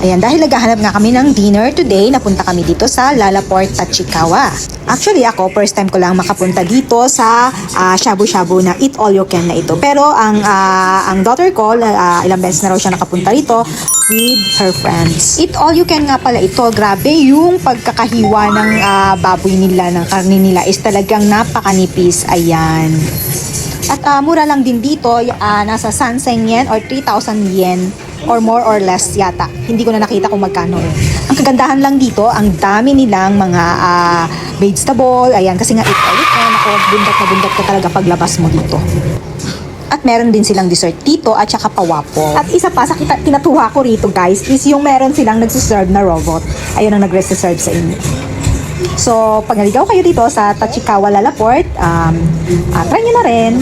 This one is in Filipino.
Ayan, dahil naghahanap nga kami ng dinner today, napunta kami dito sa Lalaport, Tachikawa. Actually ako, first time ko lang makapunta dito sa shabu-shabu na eat all you can na ito. Pero ang daughter ko, ilang beses na raw siya nakapunta rito with her friends. Eat all you can nga pala ito. Grabe, yung pagkakahiwa ng baboy nila, ng karne nila is talagang napakanipis. Ayan. At mura lang din dito, nasa Sanseng yen or 3,000 yen or more or less yata. Hindi ko na nakita kung magkano. Ang kagandahan lang dito, ang dami nilang mga vegetable. Ayan, kasi nga ito, ako, bundat na bundat ka talaga paglabas mo dito. At meron din silang dessert dito at saka pawapo. At isa pa sa kinatuwa ko rito guys is yung meron silang nagsiserve na robot. Ayun ang nagre-serve sa inyo. So, pag naligaw kayo dito sa Tachikawa Lalaport, try nyo na rin.